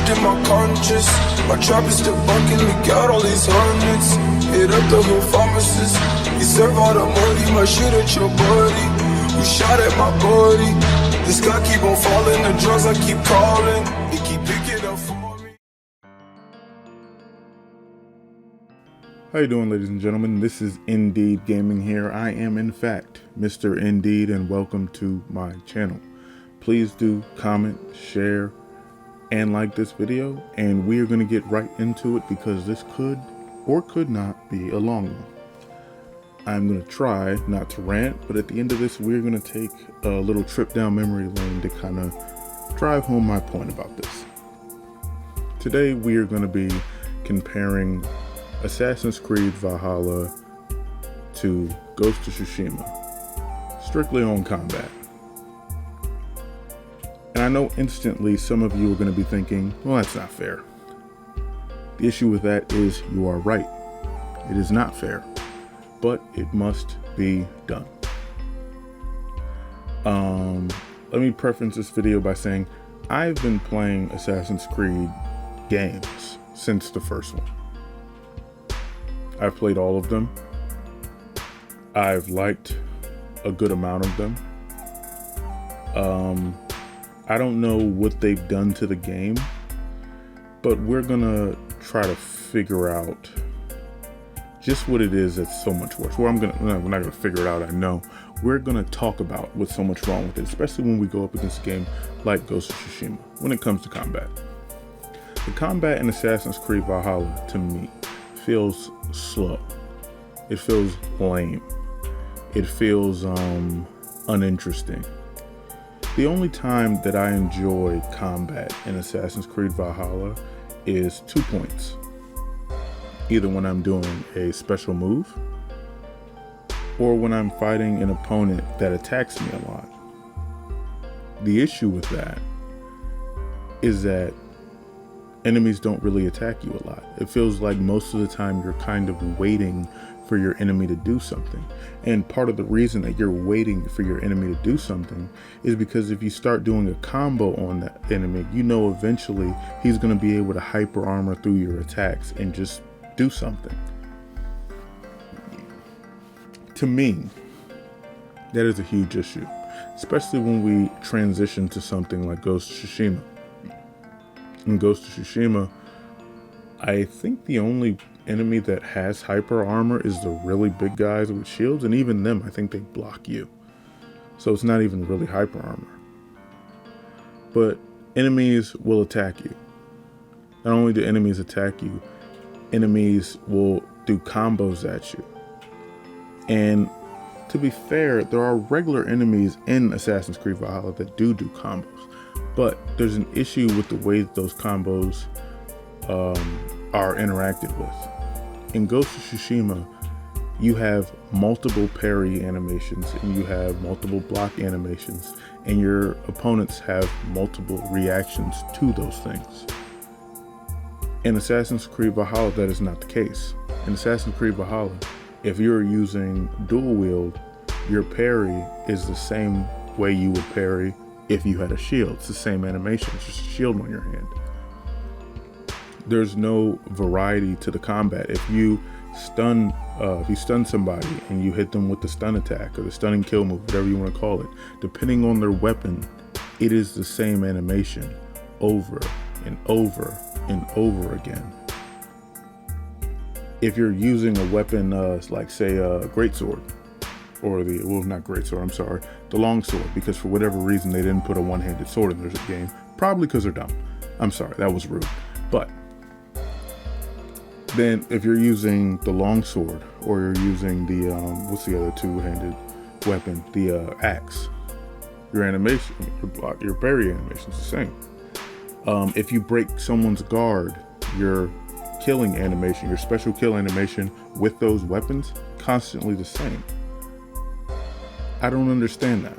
in my conscience. My trap is still bunking, look out all these hundreds. Hit up the whole pharmacist. He serve all the money, my shit at your body. You shot at my body. This guy keep on falling, the drugs I keep calling. He keep picking up for me. How you doing, ladies and gentlemen? This is Indeed Gaming here. I am in fact Mr. Indeed, and welcome to my channel. Please do comment, share, and like this video, and we are going to get right into it because this could or could not be a long one. I'm going to try not to rant, but at the end of this, we're going to take a little trip down memory lane to kind of drive home my point about this. Today, we are going to be comparing Assassin's Creed Valhalla to Ghost of Tsushima, strictly on combat. And I know instantly some of you are going to be thinking, well, that's not fair. The issue with that is you are right. It is not fair, but it must be done. Let me preface this video by saying I've been playing Assassin's Creed games since the first one. I've played all of them. I've liked a good amount of them. I don't know what they've done to the game, but we're gonna try to figure out just what it is that's so much worse. Well, we're not gonna figure it out, I know. We're gonna talk about what's so much wrong with it, especially when we go up against a game like Ghost of Tsushima, when it comes to combat. The combat in Assassin's Creed Valhalla, to me, feels slow. It feels lame. It feels uninteresting. The only time that I enjoy combat in Assassin's Creed Valhalla is 2 points. Either when I'm doing a special move or when I'm fighting an opponent that attacks me a lot. The issue with that is that enemies don't really attack you a lot. It feels like most of the time you're kind of waiting for your enemy to do something. And part of the reason that you're waiting for your enemy to do something is because if you start doing a combo on that enemy, you know eventually he's going to be able to hyper armor through your attacks and just do something. To me, that is a huge issue, especially when we transition to something like Ghost of Tsushima. In Ghost of Tsushima, I think the only enemy that has hyper armor is the really big guys with shields, and even them, I think they block you. So it's not even really hyper armor. But enemies will attack you. Not only do enemies attack you, enemies will do combos at you. And to be fair, there are regular enemies in Assassin's Creed Valhalla that do combos. But there's an issue with the way that those combos are interacted with. In Ghost of Tsushima, you have multiple parry animations and you have multiple block animations, and your opponents have multiple reactions to those things. In Assassin's Creed Valhalla, that is not the case. In Assassin's Creed Valhalla, if you're using dual wield, your parry is the same way you would parry if you had a shield. It's the same animation, it's just a shield on your hand. There's no variety to the combat. If you stun somebody and you hit them with the stun attack or the stun and kill move, whatever you want to call it, depending on their weapon, it is the same animation over and over and over again. If you're using a weapon like say a greatsword, or the long sword, because for whatever reason they didn't put a one-handed sword in this game, probably because they're dumb. I'm sorry, that was rude. But then if you're using the long sword, or you're using the what's the other two-handed weapon, the axe, your animation, your parry animation is the same. If you break someone's guard, your killing animation, your special kill animation with those weapons, constantly the same. I don't understand that.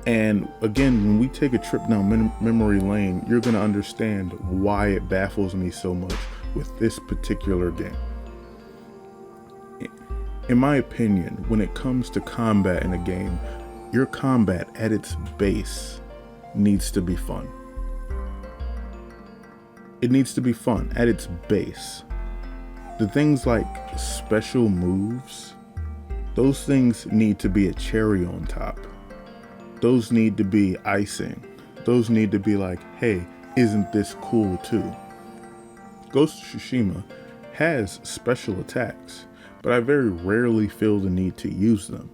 And again, when we take a trip down memory lane, you're going to understand why it baffles me so much with this particular game. In my opinion, when it comes to combat in a game, your combat at its base needs to be fun. it needs to be fun at its base. The things like special moves, those things need to be a cherry on top. Those need to be icing. Those need to be like, hey, isn't this cool too? Ghost of Tsushima has special attacks, but I very rarely feel the need to use them,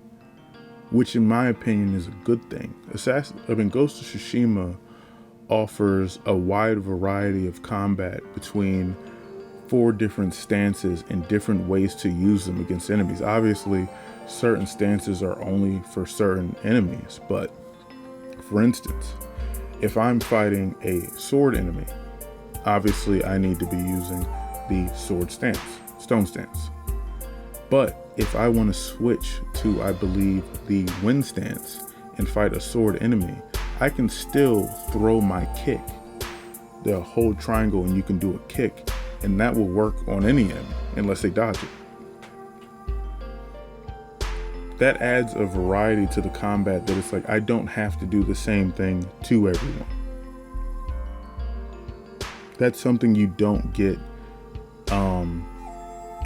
which in my opinion is a good thing. Ghost of Tsushima offers a wide variety of combat between 4 different stances and different ways to use them against enemies. Obviously, certain stances are only for certain enemies, but for instance, if I'm fighting a sword enemy, obviously I need to be using the sword stance, stone stance. But if I want to switch to, I believe, the wind stance and fight a sword enemy, I can still throw my kick, the whole triangle, and you can do a kick, and that will work on any enemy unless they dodge it. That adds a variety to the combat that it's like I don't have to do the same thing to everyone. That's something you don't get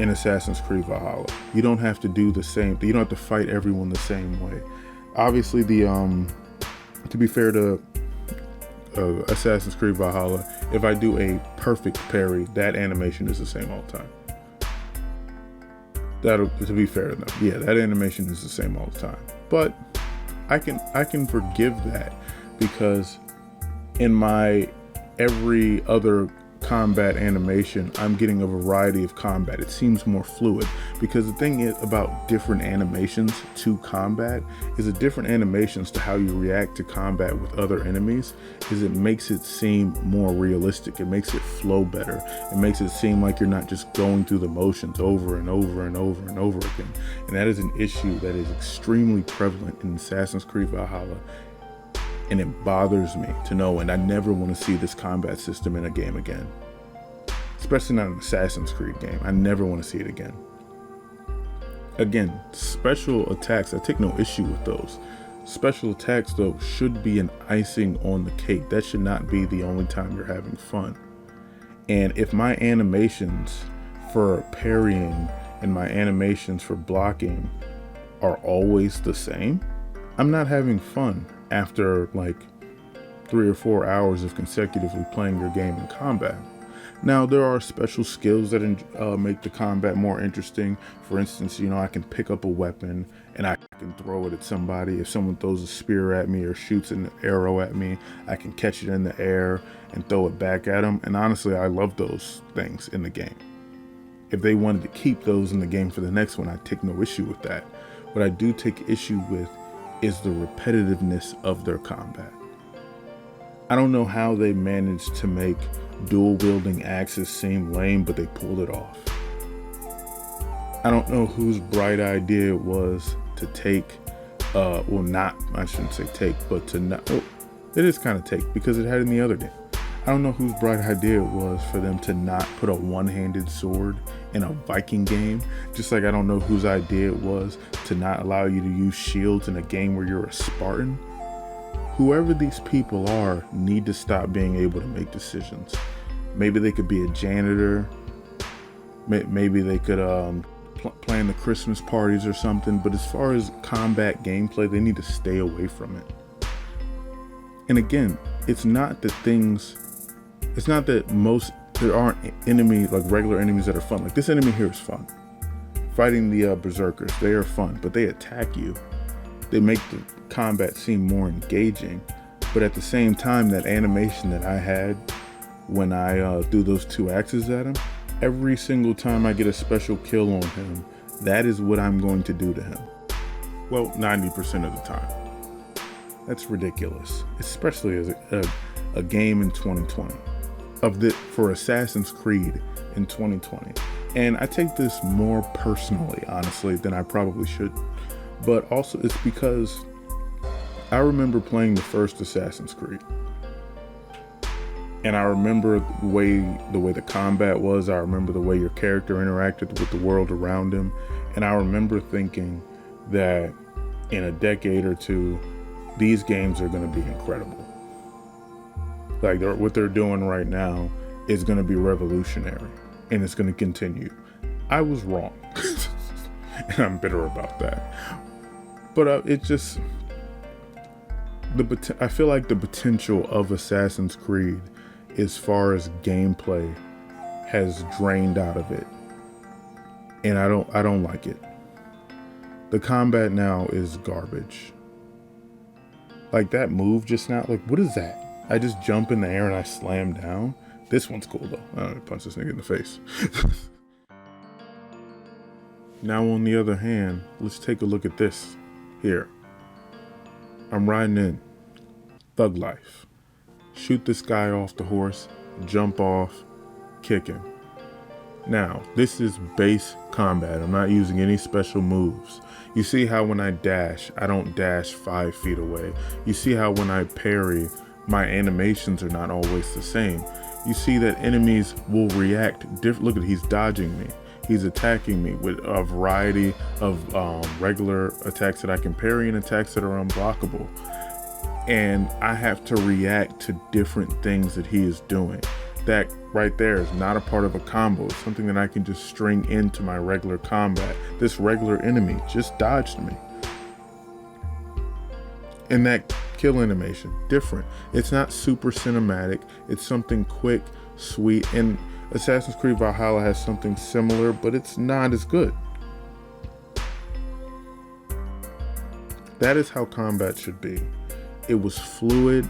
in Assassin's Creed Valhalla. You don't have to do the same. You don't have to fight everyone the same way. Obviously, to be fair to Assassin's Creed Valhalla, if I do a perfect parry, that animation is the same all the time. To be fair to them, yeah, that animation is the same all the time. But I can forgive that, because in my every other combat animation, I'm getting a variety of combat. It seems more fluid, because the thing is about different animations to combat is the different animations to how you react to combat with other enemies is it makes it seem more realistic. It makes it flow better. It makes it seem like you're not just going through the motions over and over and over and over again. And that is an issue that is extremely prevalent in Assassin's Creed Valhalla. And it bothers me to know, and I never want to see this combat system in a game again. Especially not an Assassin's Creed game. I never want to see it again. Again, special attacks, I take no issue with those. Special attacks, though, should be an icing on the cake. That should not be the only time you're having fun. And if my animations for parrying and my animations for blocking are always the same, I'm not having fun after like 3 or 4 hours of consecutively playing your game in combat. Now, there are special skills that make the combat more interesting. For instance, I can pick up a weapon and I can throw it at somebody. If someone throws a spear at me or shoots an arrow at me, I can catch it in the air and throw it back at them. And honestly, I love those things in the game. If they wanted to keep those in the game for the next one, I'd take no issue with that. What I do take issue with is the repetitiveness of their combat. I don't know how they managed to make dual wielding axes seem lame, but they pulled it off. I don't know whose bright idea it was to take, I shouldn't say take, but to not, it is kind of take, because it had in the other game. I don't know whose bright idea it was for them to not put a one-handed sword in a Viking game, just like I don't know whose idea it was to not allow you to use shields in a game where you're a Spartan. Whoever these people are need to stop being able to make decisions. Maybe they could be a janitor. Maybe they could plan the Christmas parties or something. But as far as combat gameplay, they need to stay away from it. And again, it's not that there aren't enemies, like regular enemies that are fun. Like this enemy here is fun. Fighting the berserkers, they are fun, but they attack you. They make the combat seem more engaging, but at the same time, that animation that I had when I threw those 2 axes at him, every single time I get a special kill on him, that is what I'm going to do to him. Well, 90% of the time. That's ridiculous, especially as a game in 2020 for Assassin's Creed in 2020. And I take this more personally, honestly, than I probably should. But also it's because I remember playing the first Assassin's Creed. And I remember the way the combat was. I remember the way your character interacted with the world around him. And I remember thinking that in a decade or two, these games are going to be incredible. Like what they're doing right now is going to be revolutionary and it's going to continue. I was wrong. And I'm bitter about that. But I feel like the potential of Assassin's Creed as far as gameplay has drained out of it. And I don't like it. The combat now is garbage. Like that move just now, like what is that? I just jump in the air and I slam down. This one's cool though. I'm gonna punch this nigga in the face. Now on the other hand, let's take a look at this here. I'm riding in. Thug life. Shoot this guy off the horse, jump off, kick him. Now, this is base combat. I'm not using any special moves. You see how when I dash, I don't dash 5 feet away. You see how when I parry, my animations are not always the same. You see that enemies will react different. Look at, he's dodging me. He's attacking me with a variety of regular attacks that I can parry and attacks that are unblockable. And I have to react to different things that he is doing. That right there is not a part of a combo. It's something that I can just string into my regular combat. This regular enemy just dodged me. And that kill animation, different. It's not super cinematic. It's something quick, sweet. And Assassin's Creed Valhalla has something similar, but it's not as good. That is how combat should be. It was fluid.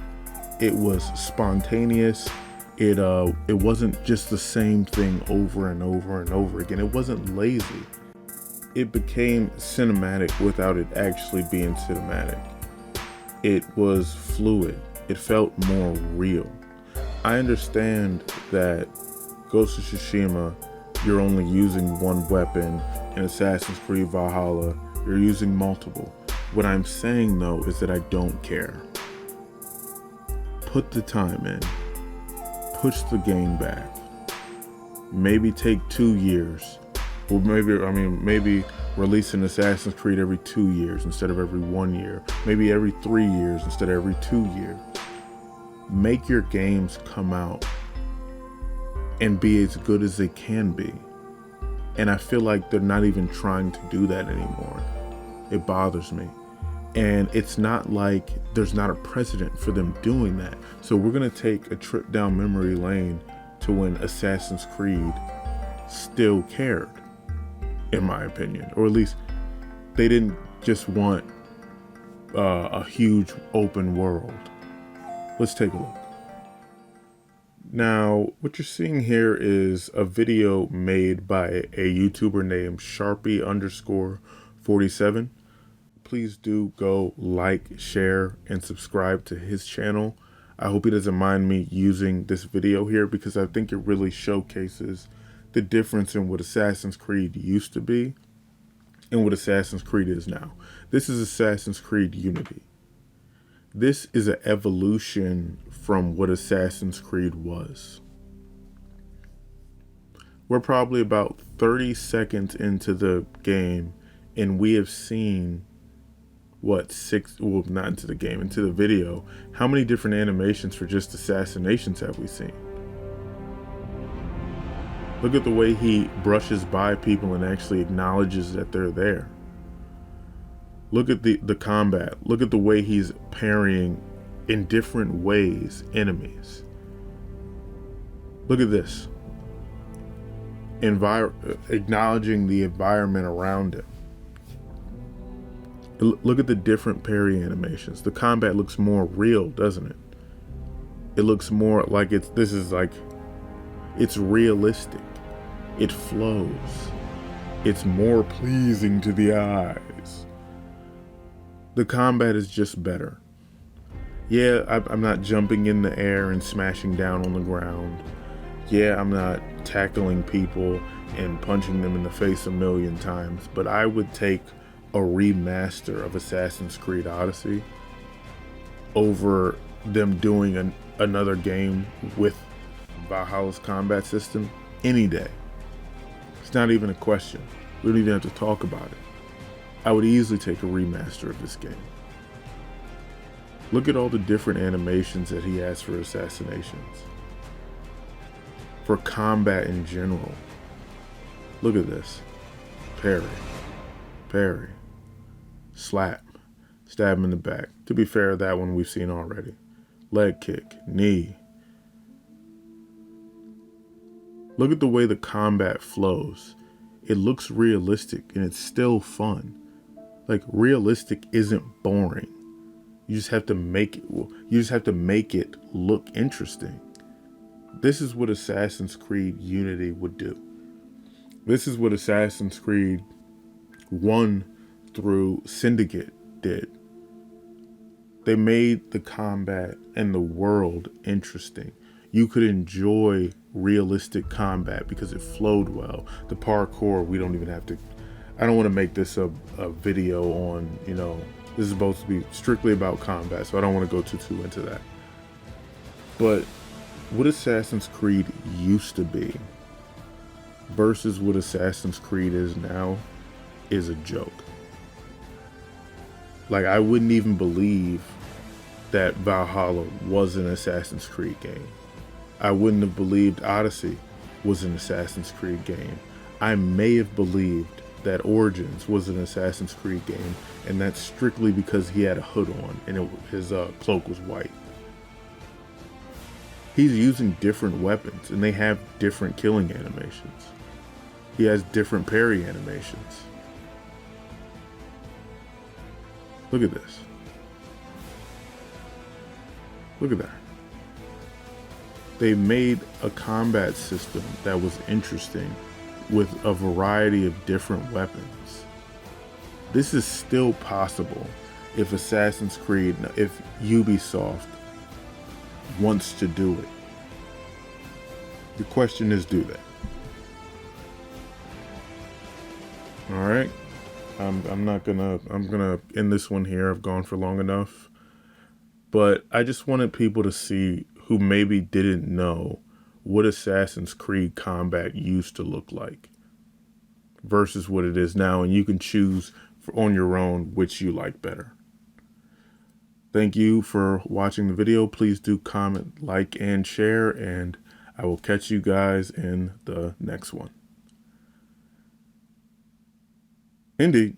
It was spontaneous. It wasn't just the same thing over and over and over again. It wasn't lazy. It became cinematic without it actually being cinematic. It was fluid. It felt more real. I understand that Ghost of Tsushima, you're only using one weapon. In Assassin's Creed Valhalla, you're using multiple. What I'm saying though is that I don't care. Put the time in. Push the game back. Maybe take 2 years. Or maybe release an Assassin's Creed every 2 years instead of every 1 year. Maybe every 3 years instead of every 2 years. Make your games come out and be as good as they can be. And I feel like they're not even trying to do that anymore. It bothers me. And it's not like there's not a precedent for them doing that. So we're gonna take a trip down memory lane to when Assassin's Creed still cared, in my opinion. Or at least they didn't just want a huge open world. Let's take a look. Now, what you're seeing here is a video made by a YouTuber named Sharpie_47. Please do go like, share, and subscribe to his channel. I hope he doesn't mind me using this video here because I think it really showcases the difference in what Assassin's Creed used to be and what Assassin's Creed is now. This is Assassin's Creed Unity. This is an evolution from what Assassin's Creed was. We're probably about 30 seconds into the game and we have seen not into the game, into the video. How many different animations for just assassinations have we seen? Look at the way he brushes by people and actually acknowledges that they're there. Look at the combat. Look at the way he's parrying in different ways enemies. Look at this. Acknowledging the environment around him. Look at the different parry animations. The combat looks more real, doesn't it? It looks more like it's realistic. It flows. It's more pleasing to the eyes. The combat is just better. Yeah, I'm not jumping in the air and smashing down on the ground. Yeah, I'm not tackling people and punching them in the face a million times, but I would take a remaster of Assassin's Creed Odyssey over them doing another game with Valhalla's combat system any day. It's not even a question. We don't even have to talk about it. I would easily take a remaster of this game. Look at all the different animations that he has for assassinations. for combat in general. Look at this. Parry. Parry. Slap. Stab him in the back. To be fair, that one we've seen already. Leg kick. Knee. Look at the way the combat flows. It looks realistic and it's still fun. Like, realistic isn't boring. You just have to make it look interesting. This is what Assassin's Creed Unity would do. This is what Assassin's Creed 1 through Syndicate did. They made the combat and the world interesting. You could enjoy realistic combat because it flowed well. The parkour, we don't even have to... I don't want to make this a video on, this is supposed to be strictly about combat, so I don't want to go too into that. But what Assassin's Creed used to be versus what Assassin's Creed is now is a joke. Like, I wouldn't even believe that Valhalla was an Assassin's Creed game. I wouldn't have believed Odyssey was an Assassin's Creed game. I may have believed that Origins was an Assassin's Creed game, and that's strictly because he had a hood on and his cloak was white. He's using different weapons and they have different killing animations. He has different parry animations. Look at this. Look at that. They made a combat system that was interesting with a variety of different weapons. This is still possible if Assassin's Creed, if Ubisoft wants to do it. The question is, do they? All right. I'm gonna end this one here. I've gone for long enough. But I just wanted people to see who maybe didn't know what Assassin's Creed combat used to look like versus what it is now, and you can choose on your own which you like better. Thank you for watching the video. Please do comment, like, and share, and I will catch you guys in the next one. Indeed.